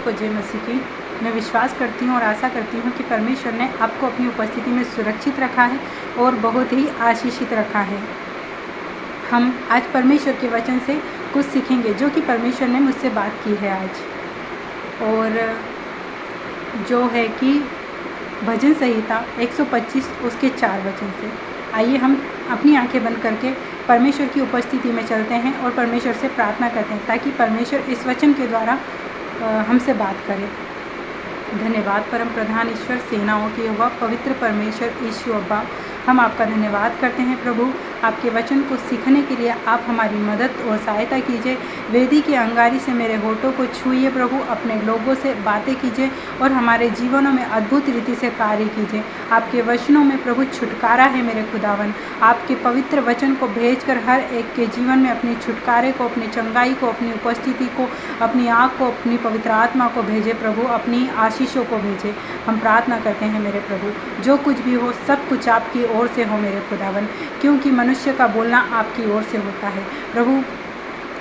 को जय मसीह की। मैं विश्वास करती हूँ और आशा करती हूँ कि परमेश्वर ने आपको अपनी उपस्थिति में सुरक्षित रखा है और बहुत ही आशीषित रखा है। हम आज परमेश्वर के वचन से कुछ सीखेंगे जो कि परमेश्वर ने मुझसे बात की है आज, और जो है कि भजन संहिता 125 उसके 4 वचन से। आइए हम अपनी आंखें बंद करके परमेश्वर की उपस्थिति में चलते हैं और परमेश्वर से प्रार्थना करते हैं ताकि परमेश्वर इस वचन के द्वारा हमसे बात करे। धन्यवाद परम प्रधान ईश्वर, सेनाओं की यहोवा, पवित्र परमेश्वर यीशु अब्बा, हम आपका धन्यवाद करते हैं प्रभु। आपके वचन को सीखने के लिए आप हमारी मदद और सहायता कीजिए। वेदी की अंगारी से मेरे होठों को छूइए प्रभु, अपने लोगों से बातें कीजिए और हमारे जीवनों में अद्भुत रीति से कार्य कीजिए। आपके वचनों में प्रभु छुटकारा है मेरे खुदावन। आपके पवित्र वचन को भेजकर हर एक के जीवन में अपने छुटकारे को, अपनी चंगाई को, अपनी उपस्थिति को, अपनी आँख को, अपनी पवित्र आत्मा को भेजे प्रभु, अपनी आशीषों को भेजे। हम प्रार्थना करते हैं मेरे प्रभु, जो कुछ भी हो सब कुछ आपकी ओर से हो मेरे खुदावन, क्योंकि मनुष्य का बोलना आपकी ओर से होता है। प्रभु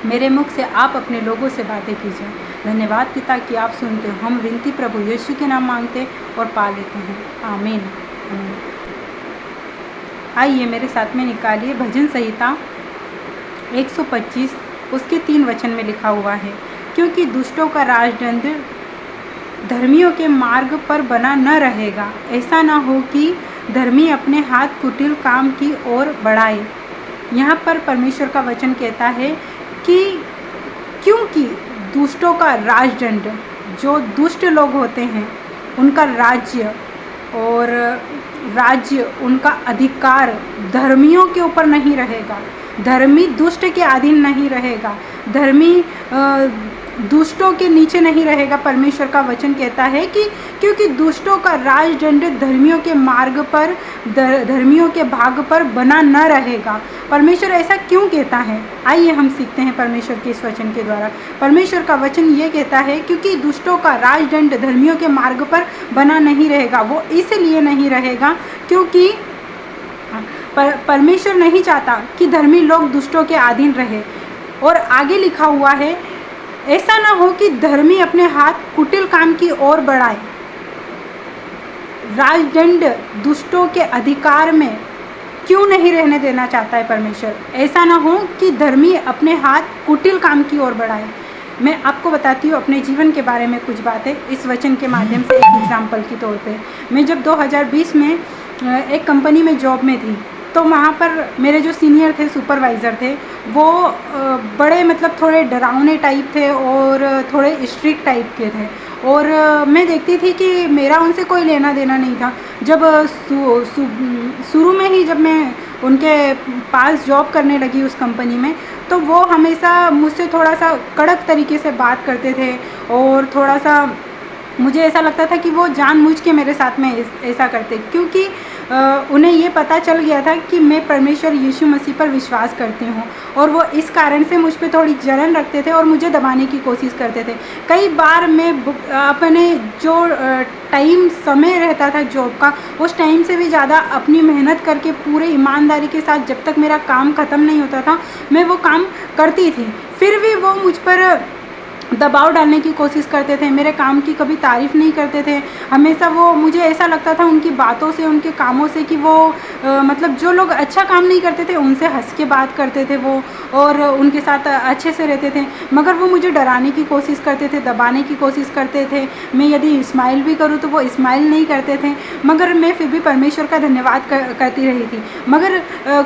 मेरे मुख से आप अपने लोगों से बातें कीजिए। धन्यवाद पिता कि आप सुनते हो। हम विनती प्रभु यीशु के नाम मांगते और पा लेते हैं, आमीन। आइए मेरे साथ में निकालिए भजन संहिता 125 उसके 3 वचन में लिखा हुआ है, क्योंकि दुष्टों का राजदंड धर्मियों के मार्ग पर बना न रहेगा। ऐसा न हो कि धर्मी अपने हाथ कुटिल काम की ओर बढ़ाए। यहाँ पर परमेश्वर का वचन कहता है कि क्योंकि दुष्टों का राजदंड, जो दुष्ट लोग होते हैं उनका राज्य उनका अधिकार धर्मियों के ऊपर नहीं रहेगा। धर्मी दुष्ट के अधीन नहीं रहेगा, धर्मी दुष्टों के नीचे नहीं रहेगा। परमेश्वर का वचन कहता है कि क्योंकि दुष्टों का राजदंड धर्मियों के मार्ग पर, धर्मियों के भाग पर बना न रहेगा। परमेश्वर ऐसा क्यों कहता है? आइए हम सीखते हैं परमेश्वर के इस वचन के द्वारा। परमेश्वर का वचन ये कहता है क्योंकि दुष्टों का राजदंड धर्मियों के मार्ग पर बना नहीं रहेगा। वो इसलिए नहीं रहेगा क्योंकि परमेश्वर नहीं चाहता कि धर्मी लोग दुष्टों के अधीन रहे। और आगे लिखा हुआ है, ऐसा ना हो कि धर्मी अपने हाथ कुटिल काम की ओर बढ़ाए। राजदंड दुष्टों के अधिकार में क्यों नहीं रहने देना चाहता है परमेश्वर? ऐसा ना हो कि धर्मी अपने हाथ कुटिल काम की ओर बढ़ाए। मैं आपको बताती हूँ अपने जीवन के बारे में कुछ बातें इस वचन के माध्यम से। एक एग्जाम्पल के तौर पे, मैं जब 2020 में एक कंपनी में जॉब में थी, तो वहाँ पर मेरे जो सीनियर थे, सुपरवाइज़र थे, वो बड़े मतलब थोड़े डरावने टाइप थे और थोड़े स्ट्रिक्ट टाइप के थे। और मैं देखती थी कि मेरा उनसे कोई लेना देना नहीं था। जब शुरू में ही जब मैं उनके पास जॉब करने लगी उस कंपनी में, तो वो हमेशा मुझसे थोड़ा सा कड़क तरीके से बात करते थे और थोड़ा सा मुझे ऐसा लगता था कि वो जानबूझ के मेरे साथ में ऐसा करते, क्योंकि उन्हें ये पता चल गया था कि मैं परमेश्वर यीशु मसीह पर विश्वास करती हूँ, और वो इस कारण से मुझ पे थोड़ी जलन रखते थे और मुझे दबाने की कोशिश करते थे। कई बार मैं अपने जो समय रहता था जॉब का, उस टाइम से भी ज़्यादा अपनी मेहनत करके पूरे ईमानदारी के साथ जब तक मेरा काम ख़त्म नहीं होता था, मैं वो काम करती थी। फिर भी वो मुझ पर दबाव डालने की कोशिश करते थे, मेरे काम की कभी तारीफ़ नहीं करते थे। हमेशा वो, मुझे ऐसा लगता था उनकी बातों से, उनके कामों से कि वो मतलब जो लोग अच्छा काम नहीं करते थे उनसे हंस के बात करते थे वो, और उनके साथ अच्छे से रहते थे। मगर वो मुझे डराने की कोशिश करते थे, दबाने की कोशिश करते थे। मैं यदि स्माइल भी करूँ तो वो स्माइल नहीं करते थे, मगर मैं फिर भी परमेश्वर का धन्यवाद करती रही थी। मगर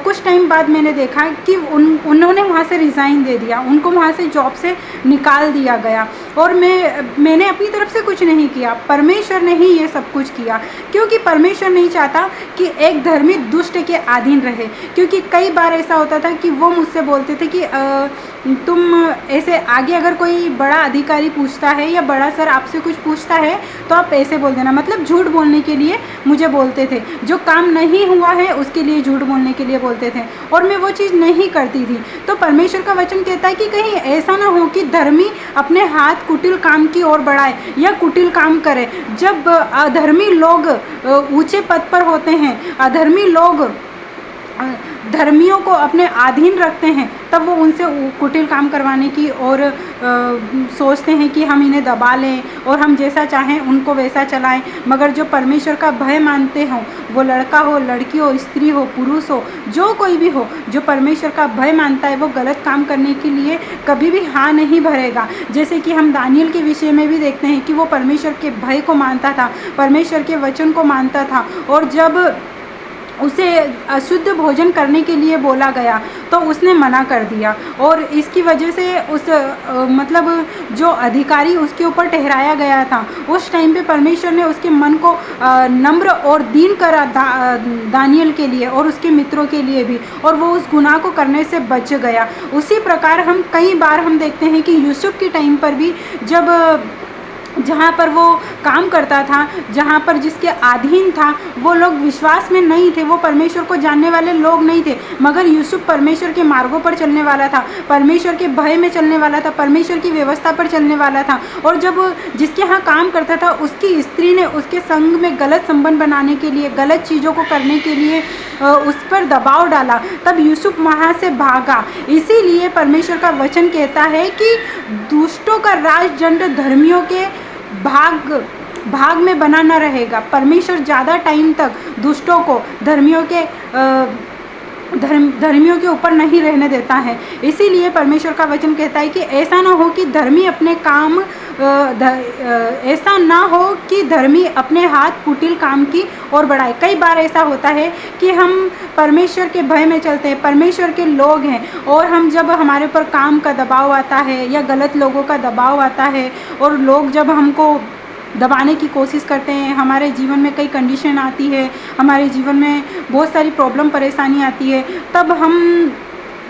कुछ टाइम बाद मैंने देखा कि उन्होंने वहाँ से रिज़ाइन दे दिया, उनको वहाँ से जॉब से निकाल दिया गया, और मैंने अपनी तरफ से कुछ नहीं किया, परमेश्वर ने ही ये सब कुछ किया। क्योंकि परमेश्वर नहीं चाहता कि एक धर्मी दुष्ट के अधीन रहे। क्योंकि कई बार ऐसा होता था कि वो मुझसे बोलते थे कि तुम ऐसे आगे अगर कोई बड़ा अधिकारी पूछता है या बड़ा सर आपसे कुछ पूछता है तो आप ऐसे बोल देना, मतलब झूठ बोलने के लिए मुझे बोलते थे। जो काम नहीं हुआ है उसके लिए झूठ बोलने के लिए बोलते थे, और मैं वो चीज़ नहीं करती थी। तो परमेश्वर का वचन कहता है कि कहीं ऐसा ना हो कि धर्मी अपने हाथ कुटिल काम की ओर बढ़ाए या कुटिल काम करे। जब अधर्मी लोग ऊंचे पद पर होते हैं, अधर्मी लोग धर्मियों को अपने अधीन रखते हैं, तब वो उनसे कुटिल काम करवाने की और सोचते हैं कि हम इन्हें दबा लें और हम जैसा चाहें उनको वैसा चलाएं। मगर जो परमेश्वर का भय मानते हों, वो लड़का हो, लड़की हो, स्त्री हो, पुरुष हो, जो कोई भी हो, जो परमेश्वर का भय मानता है वो गलत काम करने के लिए कभी भी हाँ नहीं भरेगा। जैसे कि हम दानियल के विषय में भी देखते हैं कि वो परमेश्वर के भय को मानता था, परमेश्वर के वचन को मानता था, और जब उसे अशुद्ध भोजन करने के लिए बोला गया तो उसने मना कर दिया, और इसकी वजह से उस मतलब जो अधिकारी उसके ऊपर ठहराया गया था, उस टाइम पे परमेश्वर ने उसके मन को नम्र और दीन करा दानियल के लिए और उसके मित्रों के लिए भी, और वो उस गुनाह को करने से बच गया। उसी प्रकार हम कई बार हम देखते हैं कि यूसुफ के टाइम पर भी जब जहाँ पर वो काम करता था, जहाँ पर जिसके अधीन था, वो लोग विश्वास में नहीं थे, वो परमेश्वर को जानने वाले लोग नहीं थे, मगर यूसुफ परमेश्वर के मार्गों पर चलने वाला था, परमेश्वर के भय में चलने वाला था, परमेश्वर की व्यवस्था पर चलने वाला था। और जब जिसके यहाँ काम करता था उसकी स्त्री ने उसके संग में गलत संबंध बनाने के लिए, गलत चीज़ों को करने के लिए उस पर दबाव डाला, तब यूसुफ वहाँ से भागा। इसीलिए परमेश्वर का वचन कहता है कि दुष्टों का राजदंड धर्मियों के भाग में बना न रहेगा। परमेश्वर ज़्यादा टाइम तक दुष्टों को धर्मियों के ऊपर नहीं रहने देता है। इसीलिए परमेश्वर का वचन कहता है कि ऐसा ना हो कि धर्मी अपने हाथ कुटिल काम की ओर बढ़ाए। कई बार ऐसा होता है कि हम परमेश्वर के भय में चलते हैं, परमेश्वर के लोग हैं, और हम जब हमारे ऊपर काम का दबाव आता है या गलत लोगों का दबाव आता है और लोग जब हमको दबाने की कोशिश करते हैं, हमारे जीवन में कई कंडीशन आती है, हमारे जीवन में बहुत सारी प्रॉब्लम परेशानी आती है, तब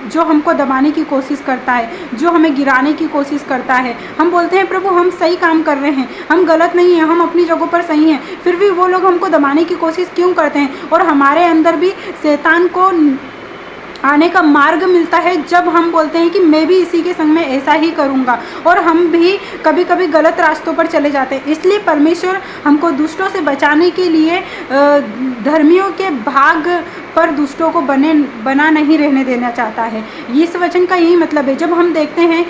जो हमको दबाने की कोशिश करता है, जो हमें गिराने की कोशिश करता है, हम बोलते हैं प्रभु हम सही काम कर रहे हैं, हम गलत नहीं हैं, हम अपनी जगह पर सही हैं, फिर भी वो लोग हमको दबाने की कोशिश क्यों करते हैं? और हमारे अंदर भी शैतान को आने का मार्ग मिलता है जब हम बोलते हैं कि मैं भी इसी के संग में ऐसा ही करूँगा, और हम भी कभी कभी गलत रास्तों पर चले जाते हैं। इसलिए परमेश्वर हमको दुष्टों से बचाने के लिए धर्मियों के भाग पर दुष्टों को बना नहीं रहने देना चाहता है। इस वचन का यही मतलब है। जब हम देखते हैं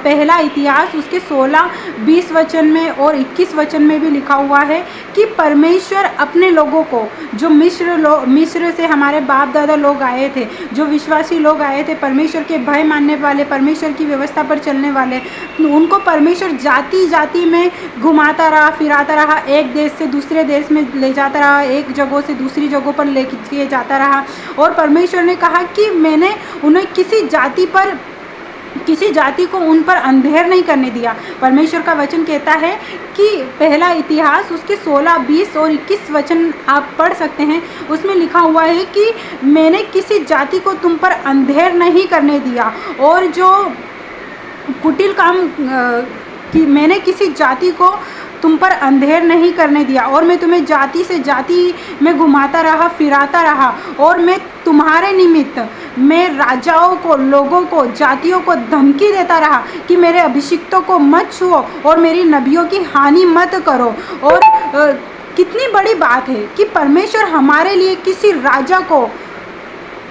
पहला इतिहास उसके 16, 20 वचन में और 21 वचन में भी लिखा हुआ है कि परमेश्वर अपने लोगों को, जो मिस्र से हमारे बाप दादा लोग आए थे, जो विश्वासी लोग आए थे, परमेश्वर के भय मानने वाले, परमेश्वर की व्यवस्था पर चलने वाले, उनको परमेश्वर जाति जाति में घुमाता रहा, फिराता रहा, एक देश से दूसरे देश में ले जाता रहा, एक जगह से दूसरी जगह पर ले जाता रहा। और परमेश्वर ने कहा कि मैंने उन्हें किसी जाति को उन पर अंधेर नहीं करने दिया। परमेश्वर का वचन कहता है कि पहला इतिहास उसके 16, 20 और 21 वचन आप पढ़ सकते हैं। उसमें लिखा हुआ है कि मैंने किसी जाति को तुम पर अंधेर नहीं करने दिया, और जो कुटिल काम कि मैंने किसी जाति को तुम पर अंधेर नहीं करने दिया, और मैं तुम्हें जाति से जाति में घुमाता रहा, फिराता रहा, और मैं तुम्हारे निमित्त मैं राजाओं को, लोगों को, जातियों को धमकी देता रहा कि मेरे अभिषिक्तों को मत छुओ और मेरी नबियों की हानि मत करो। और कितनी बड़ी बात है कि परमेश्वर हमारे लिए किसी राजा को,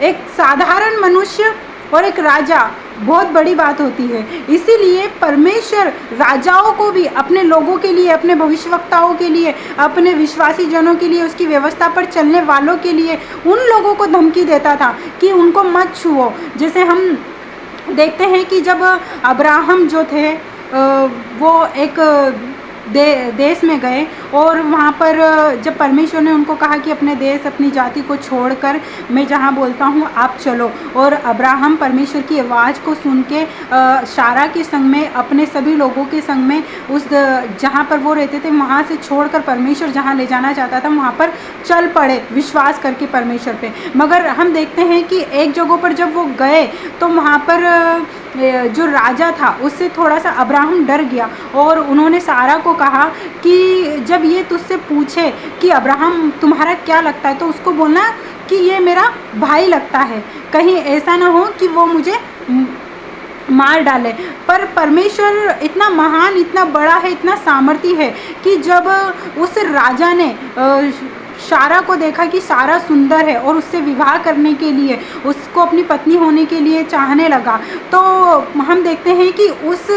एक साधारण मनुष्य और एक राजा, बहुत बड़ी बात होती है। इसीलिए परमेश्वर राजाओं को भी अपने लोगों के लिए, अपने भविष्यवक्ताओं के लिए, अपने विश्वासी जनों के लिए, उसकी व्यवस्था पर चलने वालों के लिए उन लोगों को धमकी देता था कि उनको मत छुओ। जैसे हम देखते हैं कि जब अब्राहम जो थे वो एक देश में गए, और वहाँ पर जब परमेश्वर ने उनको कहा कि अपने देश, अपनी जाति को छोड़कर मैं जहाँ बोलता हूँ आप चलो, और अब्राहम परमेश्वर की आवाज़ को सुन के शारा के संग में, अपने सभी लोगों के संग में, उस जहाँ पर वो रहते थे वहाँ से छोड़कर परमेश्वर जहाँ ले जाना चाहता था वहाँ पर चल पड़े, विश्वास करके परमेश्वर पे। मगर हम देखते हैं कि एक जगह पर जब वो गए तो वहाँ पर जो राजा था उससे थोड़ा सा अब्राहम डर गया, और उन्होंने सारा को कहा कि जब ये तुझसे पूछे कि अब्राहम तुम्हारा क्या लगता है, तो उसको बोलना कि ये मेरा भाई लगता है, कहीं ऐसा ना हो कि वो मुझे मार डाले। पर परमेश्वर इतना महान, इतना बड़ा है, इतना सामर्थी है कि जब उस राजा ने सारा को देखा कि सारा सुंदर है और उससे विवाह करने के लिए, उसको अपनी पत्नी होने के लिए चाहने लगा, तो हम देखते हैं कि उस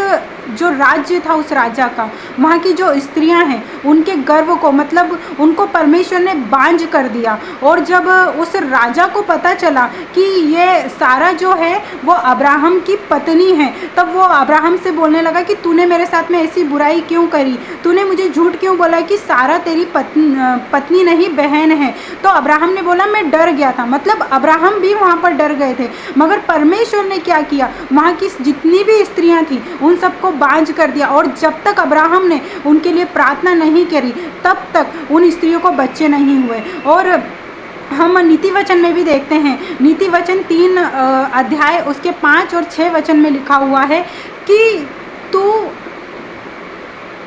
जो राज्य था उस राजा का, वहाँ की जो स्त्रियां हैं उनके गर्व को, मतलब उनको परमेश्वर ने बांझ कर दिया। और जब उस राजा को पता चला कि ये सारा जो है वो अब्राहम की पत्नी है, तब वो अब्राहम से बोलने लगा कि तूने मेरे साथ में ऐसी बुराई क्यों करी, तूने मुझे झूठ क्यों बोला कि सारा तेरी पत्नी नहीं बहन है। तो अब्राहम ने बोला मैं डर गया था, मतलब अब्राहम भी वहाँ पर डर गए थे, मगर परमेश्वर ने क्या किया, वहाँ की जितनी भी स्त्रियाँ थी उन सबको बांझ कर दिया। और जब तक अब्राहम ने उनके लिए प्रार्थना नहीं करी तब तक उन स्त्रियों को बच्चे नहीं हुए। और हम नीति वचन में भी देखते हैं, नीति वचन 3 अध्याय उसके 5 और 6 वचन में लिखा हुआ है कि तू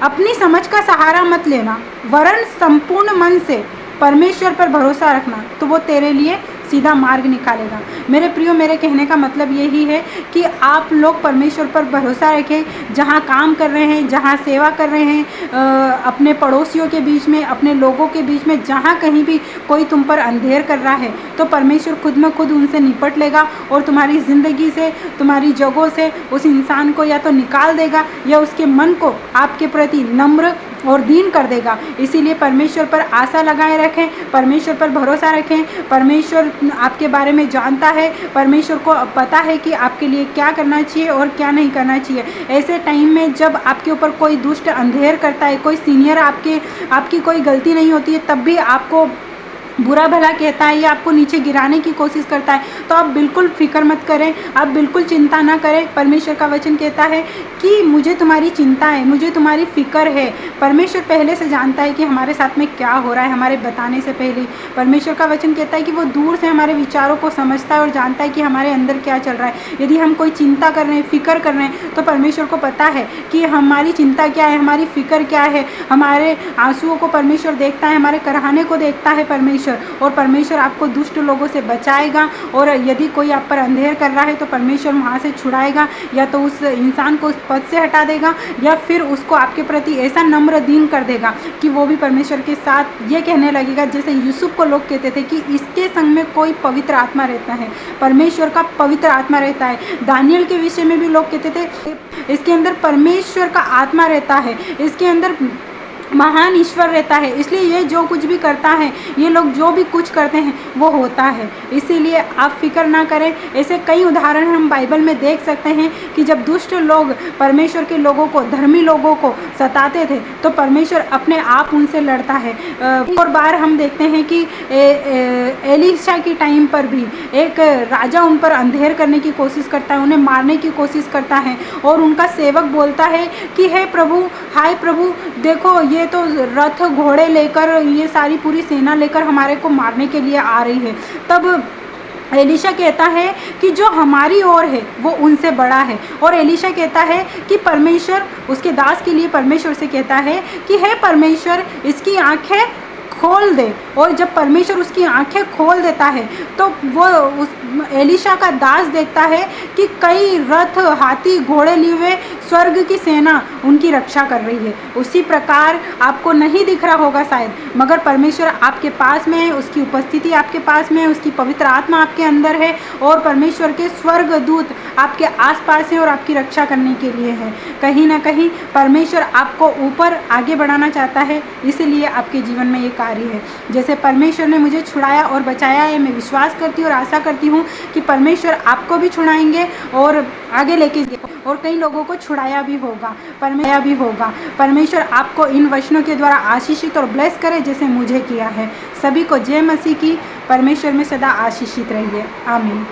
अपनी समझ का सहारा मत लेना, वरन संपूर्ण मन से परमेश्वर पर भरोसा रखना, तो वो तेरे लिए सीधा मार्ग निकालेगा। मेरे प्रियो, मेरे कहने का मतलब यही है कि आप लोग परमेश्वर पर भरोसा रखें। जहाँ काम कर रहे हैं, जहाँ सेवा कर रहे हैं, अपने पड़ोसियों के बीच में, अपने लोगों के बीच में, जहाँ कहीं भी कोई तुम पर अंधेर कर रहा है, तो परमेश्वर खुद में खुद उनसे निपट लेगा और तुम्हारी ज़िंदगी से, तुम्हारी जगहों से उस इंसान को या तो निकाल देगा या उसके मन को आपके प्रति नम्र और दीन कर देगा। इसीलिए परमेश्वर पर आशा लगाए रखें, परमेश्वर पर भरोसा रखें। परमेश्वर आपके बारे में जानता है, परमेश्वर को पता है कि आपके लिए क्या करना चाहिए और क्या नहीं करना चाहिए। ऐसे टाइम में जब आपके ऊपर कोई दुष्ट अंधेर करता है, कोई सीनियर आपकी कोई गलती नहीं होती है, तब भी आपको बुरा भला कहता है या आपको नीचे गिराने की कोशिश करता है, तो आप बिल्कुल फिक्र मत करें, आप बिल्कुल चिंता ना करें। परमेश्वर का वचन कहता है कि मुझे तुम्हारी चिंता है, मुझे तुम्हारी फिक्र है। परमेश्वर पहले से जानता है कि हमारे साथ में क्या हो रहा है, हमारे बताने से पहले। परमेश्वर का वचन कहता है कि वो दूर से हमारे विचारों को समझता है और जानता है कि हमारे अंदर क्या चल रहा है। यदि हम कोई चिंता कर रहे हैं, फिक्र कर रहे हैं, तो परमेश्वर को पता है कि हमारी चिंता क्या है, हमारी फिक्र क्या है। हमारे आंसुओं को परमेश्वर देखता है, हमारे कराहने को देखता है परमेश्वर, और परमेश्वर आपको दुष्ट लोगों से बचाएगा। और यदि कोई आप पर अंधेर कर रहा है तो परमेश्वर वहाँ से छुड़ाएगा, या तो उस इंसान को उस पद से हटा देगा, या फिर उसको आपके प्रति ऐसा नम्र दीन कर देगा कि वो भी परमेश्वर के साथ ये कहने लगेगा, जैसे यूसुफ को लोग कहते थे कि इसके संग में कोई पवित्र आत्मा रहता है, परमेश्वर का पवित्र आत्मा रहता है। दानियल के विषय में भी लोग कहते थे इसके अंदर परमेश्वर का आत्मा रहता है, इसके अंदर महान ईश्वर रहता है, इसलिए ये जो कुछ भी करता है, ये लोग जो भी कुछ करते हैं वो होता है। इसीलिए आप फिक्र ना करें। ऐसे कई उदाहरण हम बाइबल में देख सकते हैं कि जब दुष्ट लोग परमेश्वर के लोगों को, धर्मी लोगों को सताते थे, तो परमेश्वर अपने आप उनसे लड़ता है। और बार हम देखते हैं कि एलीशा की टाइम पर भी एक राजा उन पर अंधेर करने की कोशिश करता है, उन्हें मारने की कोशिश करता है, और उनका सेवक बोलता है कि हे प्रभु, हाय प्रभु, देखो ये तो रथ घोड़े लेकर, ये सारी पूरी सेना लेकर हमारे को मारने के लिए आ रही है। तब एलीशा कहता है कि जो हमारी ओर है वो उनसे बड़ा है। और एलीशा कहता है कि परमेश्वर, उसके दास के लिए परमेश्वर से कहता है कि हे परमेश्वर, इसकी आंखें खोल दे। और जब परमेश्वर उसकी आंखें खोल देता है तो वो उस एलीशा का दास देखता है कि कई रथ, हाथी, घोड़े लिए हुए स्वर्ग की सेना उनकी रक्षा कर रही है। उसी प्रकार आपको नहीं दिख रहा होगा शायद, मगर परमेश्वर आपके पास में है, उसकी उपस्थिति आपके पास में है, उसकी पवित्र आत्मा आपके अंदर है, और परमेश्वर के स्वर्ग दूत आपके आसपास हैं और आपकी रक्षा करने के लिए है। कहीं ना कहीं परमेश्वर आपको ऊपर आगे बढ़ाना चाहता है, इसलिए आपके जीवन में ये कार्य है। जैसे परमेश्वर ने मुझे छुड़ाया और बचाया है, मैं विश्वास करती हूँ और आशा करती हूँ कि परमेश्वर आपको भी छुड़ाएंगे और आगे लेके, और कई लोगों को छुड़ाया भी होगा, परमेश्वर आपको इन वचनों के द्वारा आशीषित और ब्लेस करे जैसे मुझे किया है। सभी को जय मसीह की। परमेश्वर में सदा आशीषित रहिए। आमीन।